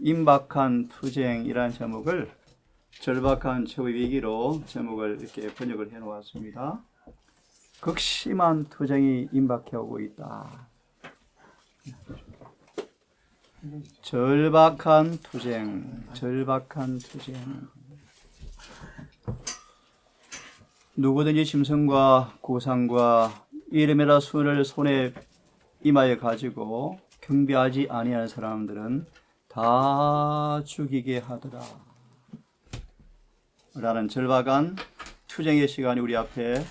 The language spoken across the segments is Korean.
임박한 투쟁이라는 제목을 절박한 최후의 위기로 제목을 이렇게 번역을 해 놓았습니다. 극심한 투쟁이 임박해 오고 있다. 절박한 투쟁, 절박한 투쟁. 누구든지 짐승과 구상과 이름이라 순을 손에 이마에 가지고 경배하지 아니하는 사람들은 다 죽이게 하더라. 라는 절박한 투쟁의 시간이 우리 앞에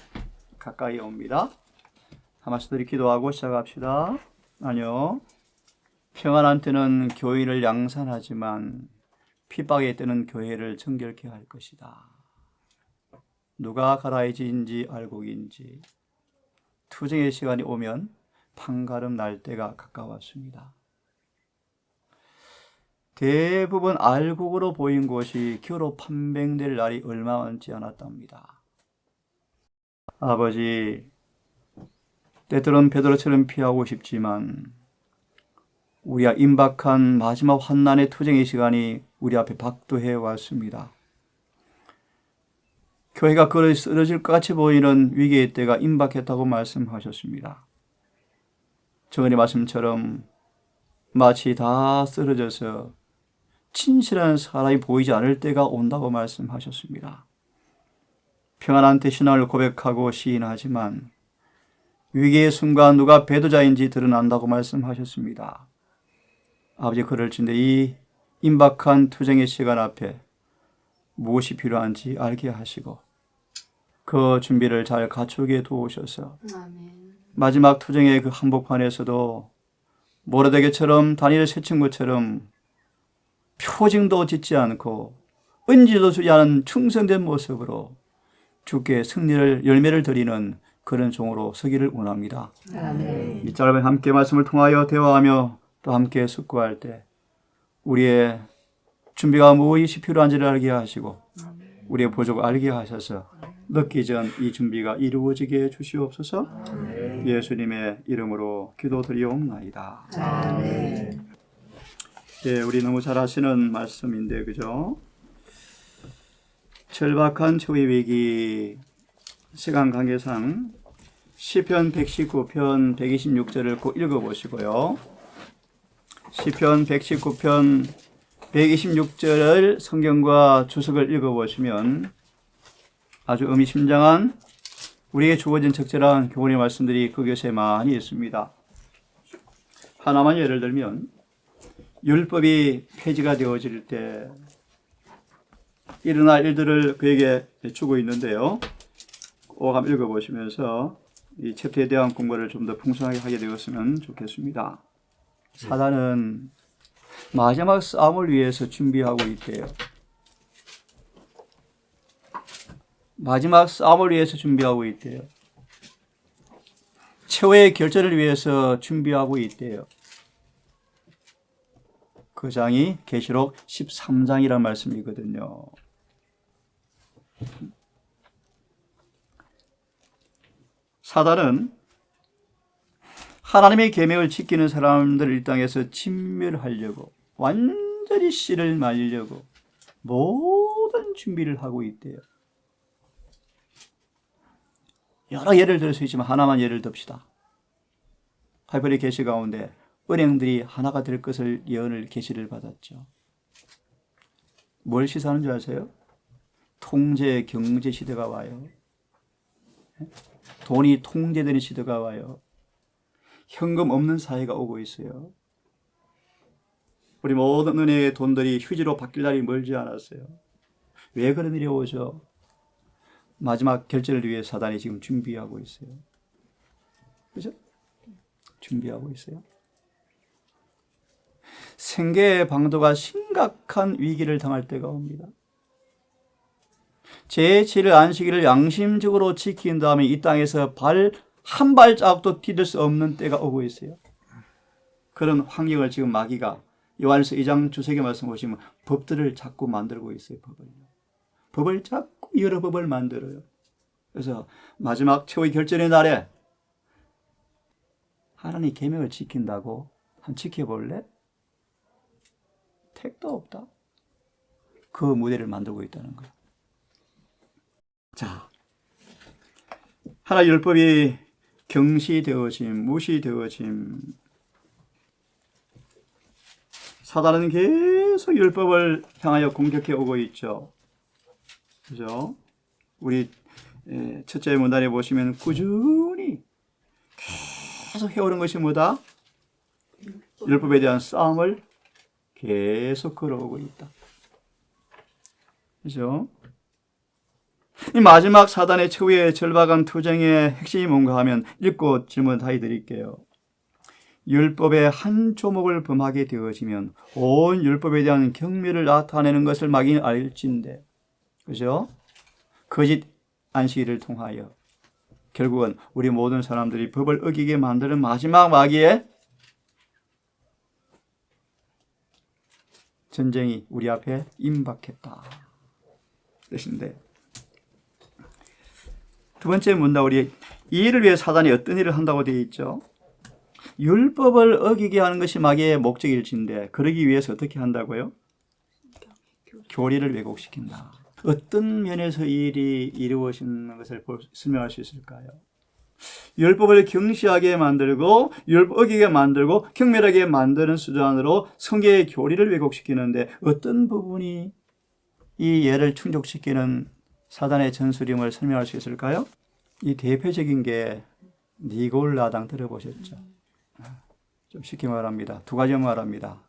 가까이 옵니다. 한 말씀 드리 기도하고 시작합시다. 아니요. 평안한 때는 교인을 양산하지만 핍박의 때는 교회를 정결케 할 것이다. 누가 가라이지인지 알곡인지 투쟁의 시간이 오면 판가름 날 때가 가까웠습니다. 대부분 알곡으로 보인 곳이 겨로 판명될 날이 얼마 남지 않았답니다. 아버지, 때때론 베드로처럼 피하고 싶지만 우리가 임박한 마지막 환난의 투쟁의 시간이 우리 앞에 박도해 왔습니다. 교회가 그릇 쓰러질 것 같이 보이는 위기의 때가 임박했다고 말씀하셨습니다. 정언의 말씀처럼 마치 다 쓰러져서 진실한 사람이 보이지 않을 때가 온다고 말씀하셨습니다. 평안한 때 신앙을 고백하고 시인하지만 위기의 순간 누가 배도자인지 드러난다고 말씀하셨습니다. 아버지, 그럴진데 이 임박한 투쟁의 시간 앞에 무엇이 필요한지 알게 하시고 그 준비를 잘 갖추게 도우셔서 마지막 투쟁의 그 한복판에서도 모래대게처럼 다니엘 새 친구처럼 표징도 짓지 않고 은지도 주지 않은 충성된 모습으로 주께 승리를 열매를 드리는 그런 종으로 서기를 원합니다. 아멘. 이 짧은 함께 말씀을 통하여 대화하며 또 함께 숙고할 때 우리의 준비가 무엇이 필요한지를 알게 하시고 우리의 부족을 알게 하셔서 늦기 전 이 준비가 이루어지게 해 주시옵소서. 예수님의 이름으로 기도드리옵나이다. 아멘. 예, 우리 너무 잘 아시는 말씀인데, 그죠? 절박한 초의 위기, 시간 관계상 시편 119편 126절을 꼭 읽어보시고요. 시편 119편 126절을 성경과 주석을 읽어보시면 아주 의미심장한 우리에게 주어진 적절한 교훈의 말씀들이 그 교시에 많이 있습니다. 하나만 예를 들면 율법이 폐지가 되어질 때 일어날 일들을 그에게 주고 있는데요. 꼭 한번 읽어보시면서 이 챕터에 대한 공부를 좀 더 풍성하게 하게 되었으면 좋겠습니다. 사단은 마지막 싸움을 위해서 준비하고 있대요. 마지막 싸움을 위해서 준비하고 있대요. 최후의 결전을 위해서 준비하고 있대요. 그 장이 계시록 13장이라는 말씀이거든요. 사단은 하나님의 계명을 지키는 사람들을 이 땅에서 진멸하려고 완전히 씨를 말리려고 모든 준비를 하고 있대요. 여러 예를 들 수 있지만 하나만 예를 듭시다. 바이블의 계시 가운데 은행들이 하나가 될 것을 예언을 계시를 받았죠. 뭘 시사하는 줄 아세요? 통제 경제 시대가 와요. 돈이 통제되는 시대가 와요. 현금 없는 사회가 오고 있어요. 우리 모든 은행의 돈들이 휴지로 바뀔 날이 멀지 않았어요. 왜 그런 일이 오죠? 마지막 결전을 위해 사단이 지금 준비하고 있어요. 그죠? 준비하고 있어요. 생계의 방도가 심각한 위기를 당할 때가 옵니다. 제7일 안식일을 양심적으로 지킨 다음에 이 땅에서 한 발자국도 디딜 수 없는 때가 오고 있어요. 그런 환경을 지금 마귀가 요한일서 2장 주석의 말씀 보시면 법들을 자꾸 만들고 있어요. 법을 자꾸 여러 법을 만들어요. 그래서 마지막 최후의 결전의 날에 하나님 계명을 지킨다고 한번 지켜볼래? 택도 없다. 그 무대를 만들고 있다는 거예요. 자, 하나의 율법이 경시되어짐, 무시되어짐. 사단은 계속 율법을 향하여 공격해 오고 있죠. 그죠? 우리 첫째 문단에 보시면 꾸준히 계속 해오는 것이 뭐다? 율법에 대한 싸움을 계속 걸어오고 있다. 그죠? 이 마지막 사단의 최후의 절박한 투쟁의 핵심이 뭔가 하면 읽고 질문 다시 드릴게요. 율법의 한 조목을 범하게 되어지면 온 율법에 대한 경멸을 나타내는 것을 마귀는 알진데, 그죠? 거짓 안식일을 통하여 결국은 우리 모든 사람들이 법을 어기게 만드는 마지막 마귀의 전쟁이 우리 앞에 임박했다 뜻인데, 두 번째 문단, 우리 이 일을 위해 사단이 어떤 일을 한다고 되어 있죠? 율법을 어기게 하는 것이 마귀의 목적일진데, 그러기 위해서 어떻게 한다고요? 교리를 왜곡시킨다. 어떤 면에서 이 일이 이루어지는 것을 설명할 수 있을까요? 율법을 경시하게 만들고 율법 어기게 만들고 경멸하게 만드는 수단으로 성경의 교리를 왜곡시키는데, 어떤 부분이 이 예를 충족시키는 사단의 전술임을 설명할 수 있을까요? 이 대표적인 게 니골라당 들어보셨죠? 좀 쉽게 말합니다. 두 가지 말합니다.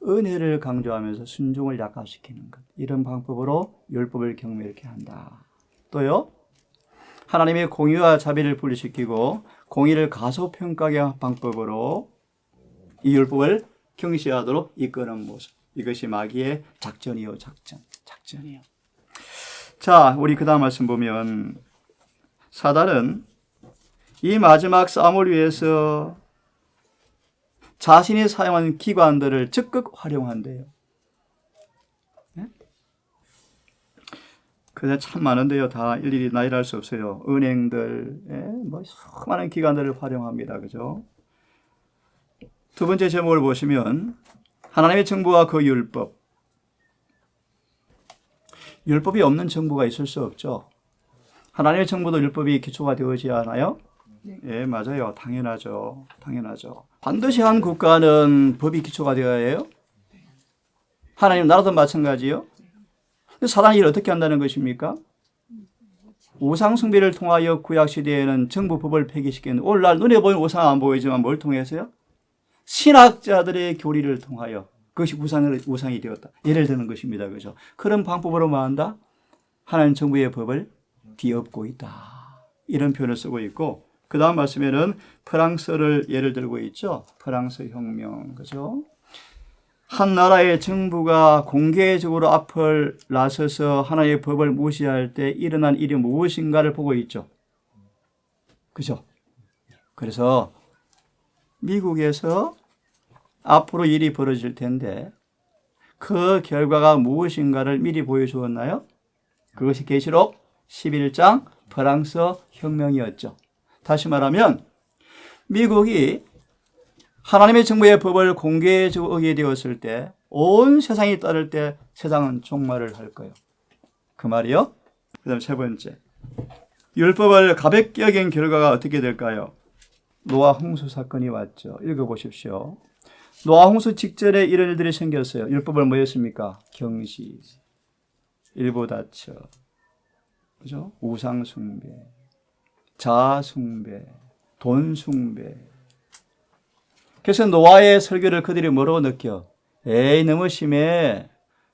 은혜를 강조하면서 순종을 약화시키는 것. 이런 방법으로 율법을 경멸케 한다. 또요, 하나님의 공의와 자비를 분리시키고 공의를 가소평가하는 방법으로 이 율법을 경시하도록 이끄는 모습. 이것이 마귀의 작전이요, 작전이요. 자, 우리 그 다음 말씀 보면 사단은 이 마지막 싸움을 위해서 자신이 사용한 기관들을 적극 활용한대요. 네? 그게 참 많은데요. 다 일일이 나열할 수 없어요. 은행들, 뭐 수많은 기관들을 활용합니다. 그죠? 두 번째 제목을 보시면 하나님의 정부와 그 율법. 율법이 없는 정부가 있을 수 없죠. 하나님의 정부도 율법이 기초가 되어지지 않아요? 예, 맞아요. 당연하죠. 반드시 한 국가는 법이 기초가 되어야 해요. 하나님 나라도 마찬가지요. 사단이 이를 어떻게 한다는 것입니까? 우상숭배를 통하여 구약시대에는 정부 법을 폐기시키는, 오늘날 눈에 보이는 우상 안 보이지만 뭘 통해서요? 신학자들의 교리를 통하여 그것이 우상이 되었다. 예를 드는 것입니다. 그죠? 그런 방법으로 뭐 한다? 하나님 정부의 법을 뒤엎고 있다. 이런 표현을 쓰고 있고, 그 다음 말씀에는 프랑스를 예를 들고 있죠. 프랑스 혁명. 그죠? 한 나라의 정부가 공개적으로 앞을 나서서 하나의 법을 무시할 때 일어난 일이 무엇인가를 보고 있죠. 그죠? 그래서 미국에서 앞으로 일이 벌어질 텐데 그 결과가 무엇인가를 미리 보여주었나요? 그것이 계시록 11장 프랑스 혁명이었죠. 다시 말하면 미국이 하나님의 정부의 법을 공개적으로 어기게 되었을 때, 온 세상이 따를 때 세상은 종말을 할 거예요. 그 말이요. 그 다음 세 번째, 율법을 가볍게 여긴 결과가 어떻게 될까요? 노아 홍수 사건이 왔죠. 읽어보십시오. 노아 홍수 직전에 이런 일들이 생겼어요. 율법을 뭐였습니까? 경시, 일부 다처, 그죠? 우상 숭배, 자아 숭배, 돈 숭배. 그래서 노아의 설교를 그들이 뭐라고 느껴? 에이, 너무 심해.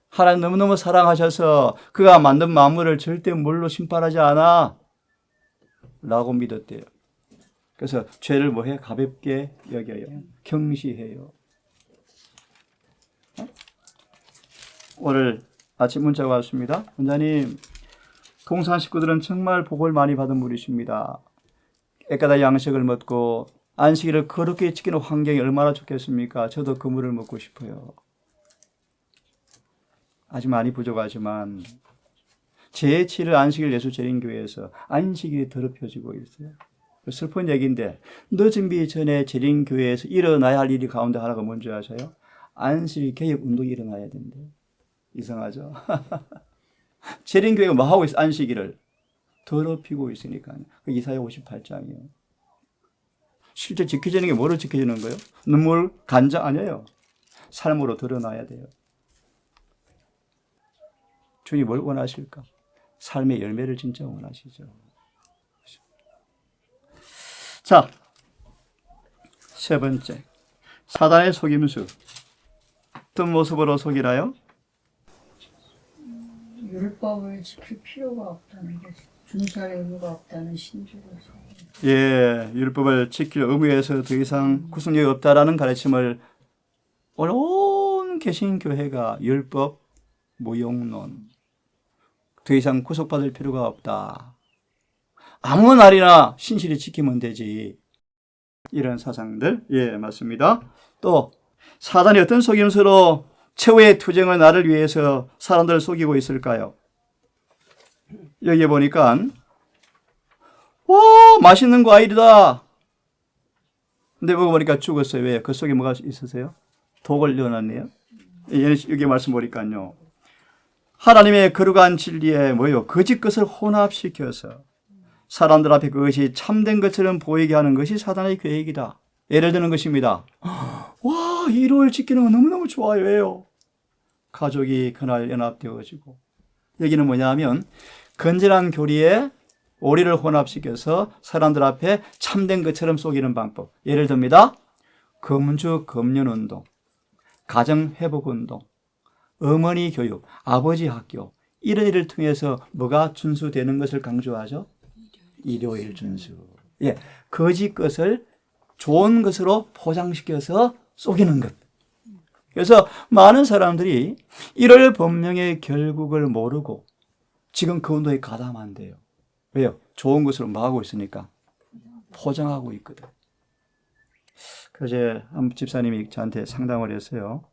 하나님 너무너무 사랑하셔서 그가 만든 만물을 절대 물로 심판하지 않아 라고 믿었대요. 그래서 죄를 뭐해? 가볍게 여겨요. 경시해요. 오늘 아침 문자가 왔습니다. 원장님, 동산 식구들은 정말 복을 많이 받은 분이십니다. 애까다 양식을 먹고 안식일을 거룩히 지키는 환경이 얼마나 좋겠습니까? 저도 그 물을 먹고 싶어요. 아직 많이 부족하지만 제7일 안식일 예수재림교회에서 안식일이 더럽혀지고 있어요. 슬픈 얘기인데 늦은 비 전에 재림교회에서 일어나야 할 일이 가운데 하나가 뭔지 아세요? 안식 개혁 운동이 일어나야 된대요. 이상하죠? 재림교회가 뭐 하고 있어? 안식일을 더럽히고 있으니까요. 그 이사야 58장이에요. 실제 지켜지는 게 뭐로 지켜지는 거예요? 눈물, 간장 아니에요. 삶으로 드러나야 돼요. 주님 뭘 원하실까? 삶의 열매를 진짜 원하시죠. 자, 세 번째. 사단의 속임수. 어떤 모습으로 속이나요? 율법을 지킬 필요가 없다는 거죠. 준수할 의무가 없다는 신조로서. 예, 율법을 지킬 의무에서 더 이상 구속력이 없다라는 가르침을 오늘 온 개신교회가 율법 무용론, 더 이상 구속받을 필요가 없다. 아무 날이나 신실히 지키면 되지. 이런 사상들, 예, 맞습니다. 또 사단이 어떤 속임수로 최후의 투쟁을 나를 위해서 사람들을 속이고 있을까요? 여기 보니까 와, 맛있는 과일이다. 근데 먹어보니까 죽었어요. 왜? 그 속에 뭐가 있으세요? 독을 넣어놨네요. 여기 말씀 보니까요. 하나님의 거룩한 진리에 뭐요? 거짓 것을 혼합시켜서 사람들 앞에 그것이 참된 것처럼 보이게 하는 것이 사단의 계획이다. 예를 드는 것입니다. 와, 일요일 지키는 거 너무너무 좋아요. 왜요? 가족이 그날 연합되어지고. 여기는 뭐냐면 건전한 교리에 오리를 혼합시켜서 사람들 앞에 참된 것처럼 속이는 방법. 예를 듭니다. 금주 금연운동, 가정회복운동, 어머니 교육, 아버지 학교 이런 일을 통해서 뭐가 준수되는 것을 강조하죠? 일요일 준수. 예, 거짓 것을 좋은 것으로 포장시켜서 속이는 것. 그래서 많은 사람들이 일요일 법명의 결국을 모르고 지금 그 운동에 가담한대요. 왜요? 좋은 것으로 뭐 하고 있으니까 포장하고 있거든. 그제 한 집사님이 저한테 상담을 했어요.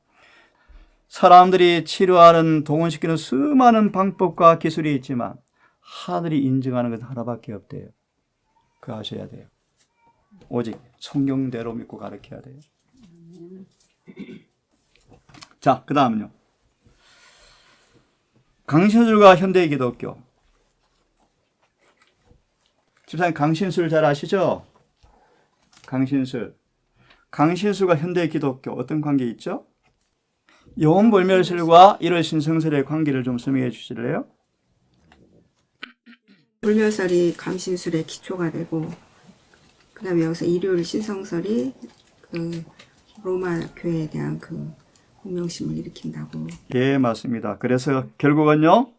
사람들이 치료하는 동원시키는 수많은 방법과 기술이 있지만 하늘이 인정하는 것은 하나밖에 없대요. 그거 아셔야 돼요. 오직 성경대로 믿고 가르쳐야 돼요. 자, 그 다음은요. 강신술과 현대 기독교. 집사님 강신술 잘 아시죠? 강신술. 강신술과 현대 기독교 어떤 관계 있죠? 영혼불멸설과 일월 신성설의 관계를 좀 설명해 주실래요? 불멸설이 강신술의 기초가 되고, 그 다음에 여기서 일요일 신성설이 그 로마 교회에 대한 그 공명심을 일으킨다고. 예, 맞습니다. 그래서 결국은요,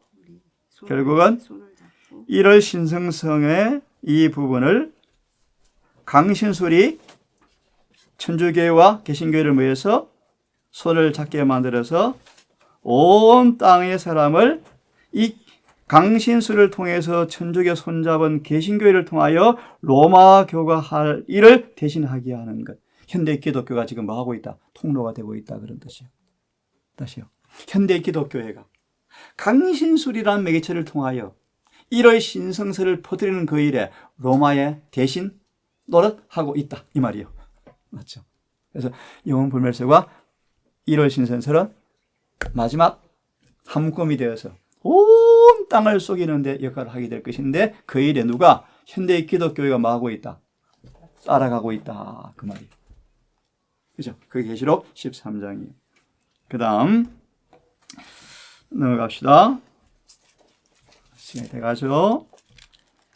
결국은 손을 잡고 1월 신성성의 이 부분을 강신술이 천주교회와 개신교회를 모여서 손을 잡게 만들어서 온 땅의 사람을 이 강신술을 통해서 천주교 손잡은 개신교회를 통하여 로마교가 할 일을 대신하게 하는 것. 현대 기독교가 지금 뭐 하고 있다? 통로가 되고 있다. 그런 뜻이요. 다시요. 현대 기독교회가 강신술이라는 매개체를 통하여 1월 신성설을 퍼뜨리는 그 일에 로마의 대신 노릇하고 있다. 이 말이요. 맞죠? 그래서 영혼불멸설과 1월 신성설은 마지막 한 묶음이 되어서 온 땅을 속이는 데 역할을 하게 될 것인데 그 일에 누가? 현대 기독교회가 뭐 하고 있다? 따라가고 있다. 그 말이에요. 그죠? 그게 계시록 13장이에요. 그 다음 넘어갑시다. 시간이 돼가죠.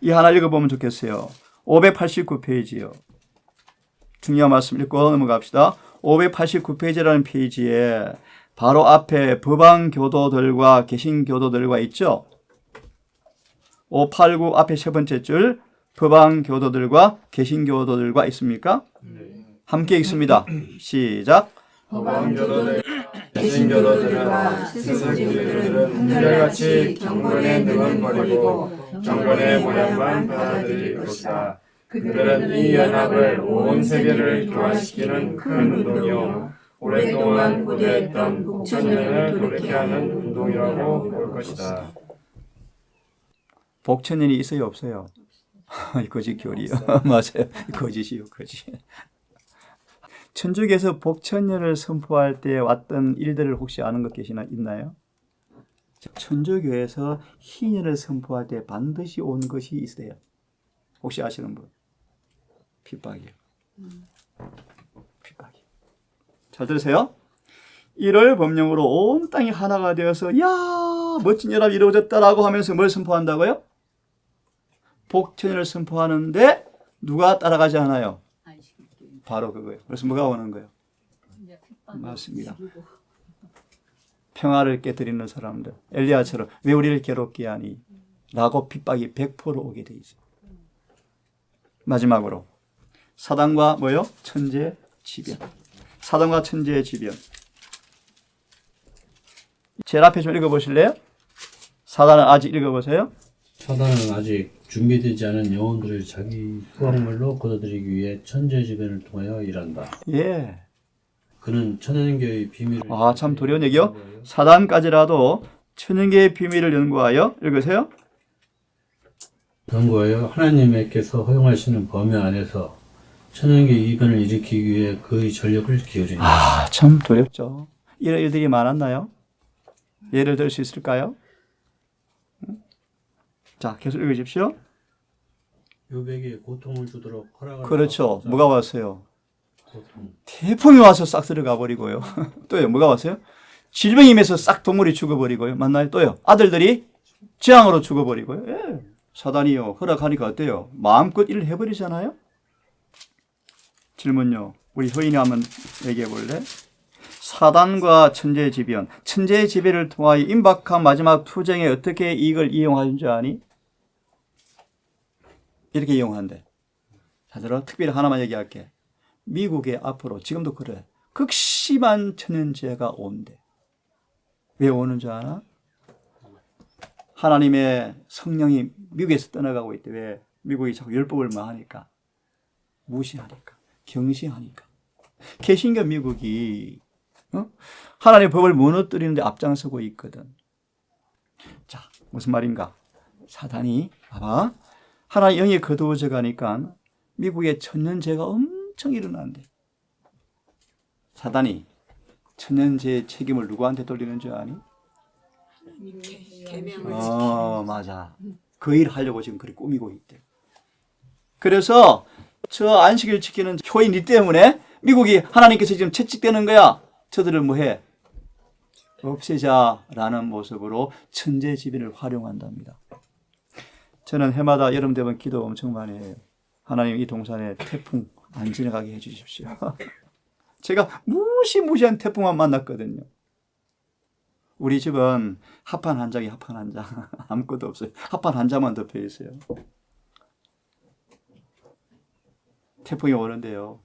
이 하나 읽어보면 좋겠어요. 589페이지요. 중요한 말씀 읽고 넘어갑시다. 589페이지라는 페이지에 바로 앞에 법왕교도들과 개신교도들과 있죠. 589 앞에 세 번째 줄 법왕교도들과 개신교도들과 있습니까? 함께 읽습니다. 시작. 법왕교도들, 개신교도들과 세속주의들은 한결같이 경건의 능은 버리고 정권의 모양만 받아들일 것이다. 그들은 이 연합을 온 세계를 교화시키는 큰 운동이요 오랫동안 고대했던 복천년을 돌이게 하는 운동이라고 볼 것이다. 복천년이 있어요, 없어요? 거짓 교리요. 맞아요. 거짓이요, 거짓. 천주교에서 복천년을 선포할 때 왔던 일들을 혹시 아는 것 있나요? 천주교에서 희년을 선포할 때 반드시 온 것이 있어요. 혹시 아시는 분? 핍박이요. 핍박이요. 잘 들으세요. 1월 법령으로 온 땅이 하나가 되어서 야 멋진 연합이 이루어졌다라고 하면서 뭘 선포한다고요? 복천년을 선포하는데 누가 따라가지 않아요? 바로 그거예요. 그래서 뭐가 오는 거예요? 맞습니다. 평화를 깨뜨리는 사람들, 엘리야처럼 왜 우리를 괴롭게 하니? 라고 핍박이 100% 오게 돼 있어요. 마지막으로 사단과 뭐요? 천재 지변. 사단과 천재의 지변. 제일 앞에 좀 읽어보실래요? 사단은 아직 읽어보세요. 사단은 아직 준비되지 않은 영혼들을 자기 후학물로 거둬들이기 위해 천재지변을 통하여 일한다. 예. 그는 천연교의 비밀을 참 두려운 얘기요. 사단까지라도 천연계의 비밀을 연구하여 읽으세요. 연구하여 하나님께서 허용하시는 범위 안에서 천연계의 이변을 일으키기 위해 그의 전력을 기울인다. 참 두렵죠. 이런 일들이 많았나요? 예를 들 수 있을까요? 자, 계속 읽으십시오. 요백에 고통을 주도록 허락을 그렇죠. 받자. 뭐가 왔어요? 고통. 태풍이 와서 싹 들어가 버리고요. 또요, 뭐가 왔어요? 질병이 임해서 싹 동물이 죽어버리고요. 맞나요? 또요, 아들들이 재앙으로 죽어버리고요. 예. 사단이요, 허락하니까 어때요? 마음껏 일을 해버리잖아요? 질문요. 우리 효인이 한번 얘기해 볼래? 사단과 천재의 지변. 천재의 지변을 통하여 임박한 마지막 투쟁에 어떻게 이걸 이용하는 줄 아니? 이렇게 이용한대. 자, 들어. 특별히 하나만 얘기할게. 미국에 앞으로, 지금도 그래. 극심한 천연재해가 온대. 왜 오는 줄 아나? 하나님의 성령이 미국에서 떠나가고 있대. 왜? 미국이 자꾸 율법을 뭐 하니까? 무시하니까. 경시하니까. 개신교 미국이 하나님의 법을 무너뜨리는데 앞장서고 있거든. 자, 무슨 말인가? 사단이 봐봐. 하나의 영이 거두어져 가니까 미국에 천년재해가 엄청 일어난대. 사단이 천년재해 책임을 누구한테 돌리는 줄 아니? 맞아. 그 일 하려고 지금 그렇게 꾸미고 있대. 그래서 저 안식일 지키는 효인 이 때문에 미국이 하나님께서 지금 채찍대는 거야. 저들을 뭐해? 없애자라는 모습으로 천재지변을 활용한답니다. 저는 해마다 여름 되면 기도 엄청 많이 해요. 하나님 이 동산에 태풍 안 지나가게 해주십시오. 제가 무시무시한 태풍만 만났거든요. 우리 집은 합판 한 장이 합판 한 장. 아무것도 없어요. 합판 한 장만 덮여 있어요. 태풍이 오는데요.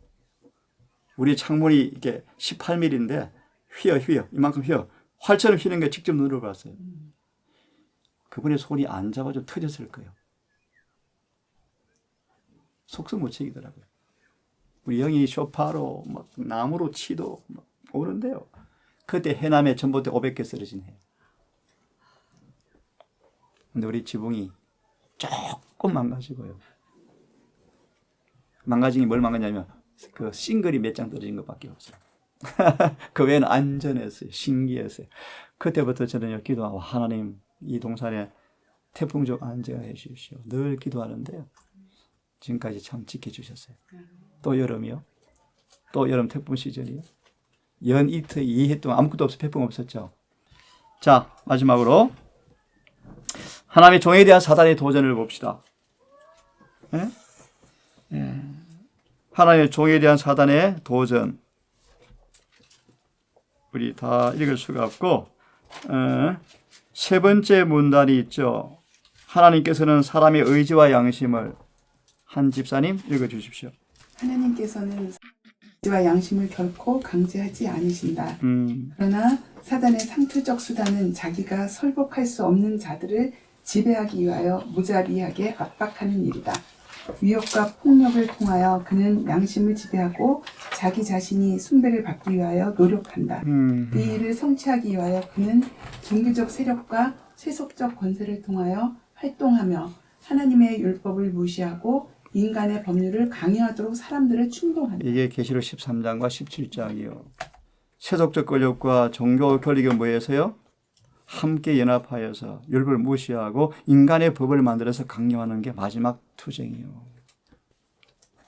우리 창문이 이게 18mm인데 휘어 이만큼 휘어 활처럼 휘는 게 직접 눈으로 봤어요. 그분의 손이 안 잡아서 터졌을 거예요. 속수무책이더라고요. 우리 영이 쇼파로 막 나무로 치도 막 오는데요. 그때 해남에 전봇대 500개 쓰러진 해. 근데 우리 지붕이 조금 망가지고요. 망가진 게 뭘 망가냐면 그 싱글이 몇 장 떨어진 것밖에 없어요. 그 외에는 안전했어요. 신기했어요. 그때부터 저는 기도하고 하나님 이 동산에 태풍 좀 안전해 주십시오. 늘 기도하는데요. 지금까지 참 지켜주셨어요. 또 여름이요. 또 여름 태풍 시즌이요. 연 이틀 2해 동안 아무것도 없어 태풍 없었죠. 자, 마지막으로 하나님의 종에 대한 사단의 도전을 봅시다. 예? 예. 하나님의 종에 대한 사단의 도전. 우리 다 읽을 수가 없고 세 번째 문단이 있죠. 하나님께서는 사람의 의지와 양심을 한 집사님 읽어주십시오. 하나님께서는 의지와 양심을 결코 강제하지 않으신다. 그러나 사단의 상투적 수단은 자기가 설복할 수 없는 자들을 지배하기 위하여 무자비하게 압박하는 일이다. 위협과 폭력을 통하여 그는 양심을 지배하고 자기 자신이 숭배를 받기 위하여 노력한다. 이 일을 성취하기 위하여 그는 종교적 세력과 세속적 권세를 통하여 활동하며 하나님의 율법을 무시하고 인간의 법률을 강요하도록 사람들을 충동한다. 이게 계시록 13장과 17장이요. 세속적 권력과 종교 권력이 모여서요. 함께 연합하여서 율법을 무시하고 인간의 법을 만들어서 강요하는 게 마지막 투쟁이요.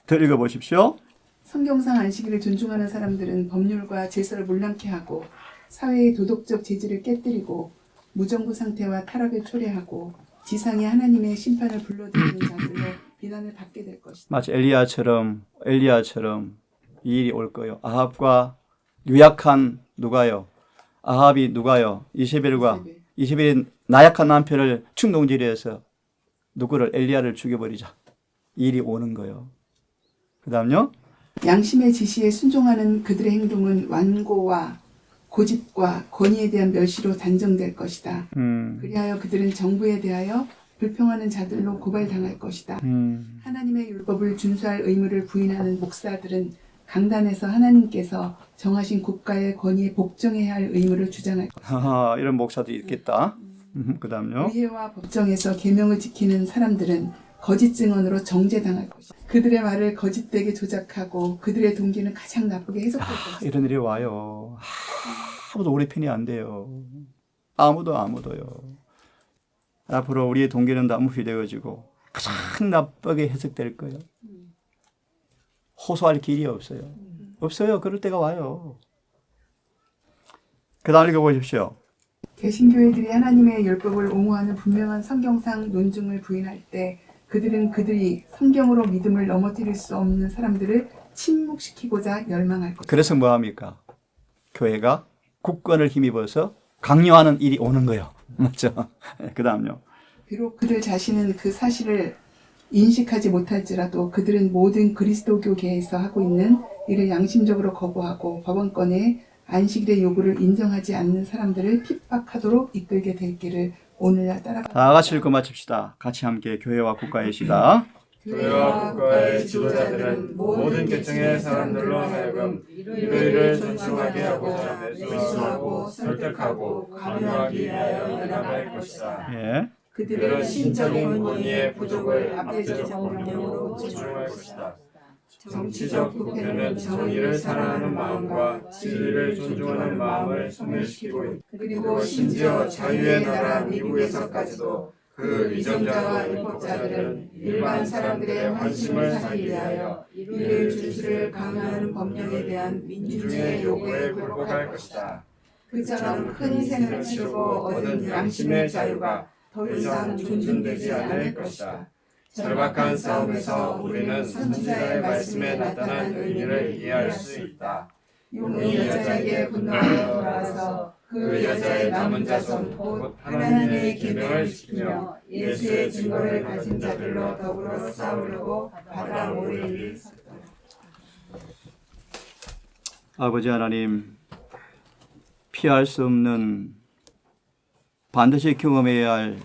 더 읽어보십시오. 성경상 안식일을 존중하는 사람들은 법률과 질서를 몰랑케 하고 사회의 도덕적 재질을 깨뜨리고 무정부 상태와 타락을 초래하고 지상에 하나님의 심판을 불러들이는 자들로 비난을 받게 될 것이다. 마치 엘리야처럼 이 일이 올 거예요. 아합과 유약한 누가요? 아합이 누가요? 이세벨이 나약한 남편을 충동질해서 누구를 엘리야를 죽여버리자. 이 일이 오는 거예요. 그 다음요. 양심의 지시에 순종하는 그들의 행동은 완고와 고집과 권위에 대한 멸시로 단정될 것이다. 그리하여 그들은 정부에 대하여 불평하는 자들로 고발당할 것이다. 하나님의 율법을 준수할 의무를 부인하는 목사들은 강단에서 하나님께서 정하신 국가의 권위에 복종해야 할 의무를 주장할 것이다. 이런 목사들이 있겠다. 그 다음요. 의회와 법정에서 계명을 지키는 사람들은 거짓 증언으로 정죄당할 것이다. 그들의 말을 거짓되게 조작하고 그들의 동기는 가장 나쁘게 해석될 것이다. 이런 일이 와요. 아무도 우리 편이 안 돼요. 아무도요. 앞으로 우리의 동기는 너무 휘되어지고 가장 나쁘게 해석될 거예요. 호소할 길이 없어요. 없어요. 그럴 때가 와요. 그 다음 읽어보십시오. 개신교회들이 하나님의 율법을 옹호하는 분명한 성경상 논증을 부인할 때 그들이 성경으로 믿음을 넘어뜨릴 수 없는 사람들을 침묵시키고자 열망할 것이다. 그래서 뭐합니까? 교회가 국권을 힘입어서 강요하는 일이 오는 거예요. 맞죠? 그 다음요. 비록 그들 자신은 그 사실을 인식하지 못할지라도 그들은 모든 그리스도교계에서 하고 있는 일을 양심적으로 거부하고 법원권의 안식일의 요구를 인정하지 않는 사람들을 핍박하도록 이끌게 될 길을 오늘날 따라가. 다 같이 읽고 마칩시다. 같이 함께 교회와 국가의 시다. 교회와 국가의 지도자들은 모든 계층의 사람들로 하여금 일요일을 존중하게 하고자 매수하고 설득하고 강요하기 위하여 연합할 것이다. 예. 그들은 신적인 권위의 부족을 압제적 법령으로 조정할 것이다. 정치적 국회는 정의를 사랑하는 마음과 진리를 존중하는 마음을 소멸시키고 있다. 그리고 심지어 자유의 나라 미국에서까지도 그 위정자와 율법자들은 일반 사람들의 환심을 사기 위하여 일요일 준수를 강요하는 법령에 대한 민중의 요구에 굴복할 것이다. 그처럼 큰 희생을 치르고 얻은 양심의 자유가 더 이상 존중되지 않을 것이다. 절박한 싸움에서 우리는 선지자의 말씀에 나타난 의미를 이해할 수 있다. 용이 여자에게 분노하여 돌아와서 그 여자의 남은 자손 곧 하나님의 계명을 지키며 예수의 증거를 가진 자들로 더불어 싸우려고 바다 모래 위에 섰다. 아버지 하나님, 피할 수 없는 반드시 경험해야 할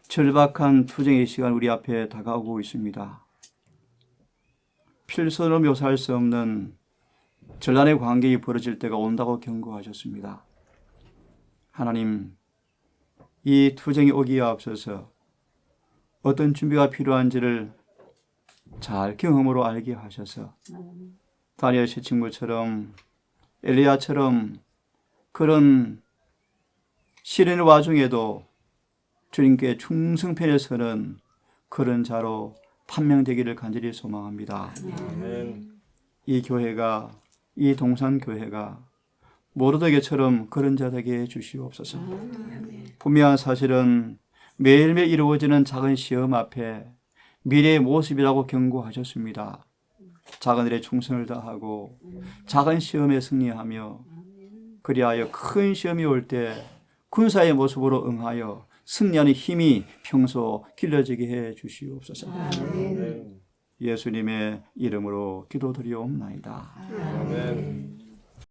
절박한 투쟁의 시간 우리 앞에 다가오고 있습니다. 필선으로 묘사할 수 없는 전란의 관계가 벌어질 때가 온다고 경고하셨습니다. 하나님, 이 투쟁이 오기에 앞서서 어떤 준비가 필요한지를 잘 경험으로 알게 하셔서 다니엘 세 친구처럼 엘리야처럼 그런 시련의 와중에도 주님께 충성편에 서는 그런 자로 판명되기를 간절히 소망합니다. 이 교회가, 이 동산교회가 모르드게처럼 그런 자 되게 해주시옵소서. 분명한 사실은 매일매일 이루어지는 작은 시험 앞에 미래의 모습이라고 경고하셨습니다. 작은 일에 충성을 다하고 작은 시험에 승리하며 그리하여 큰 시험이 올 때 군사의 모습으로 응하여 승리하는 힘이 평소 길러지게 해 주시옵소서. 예수님의 이름으로 기도드리옵나이다. 아멘.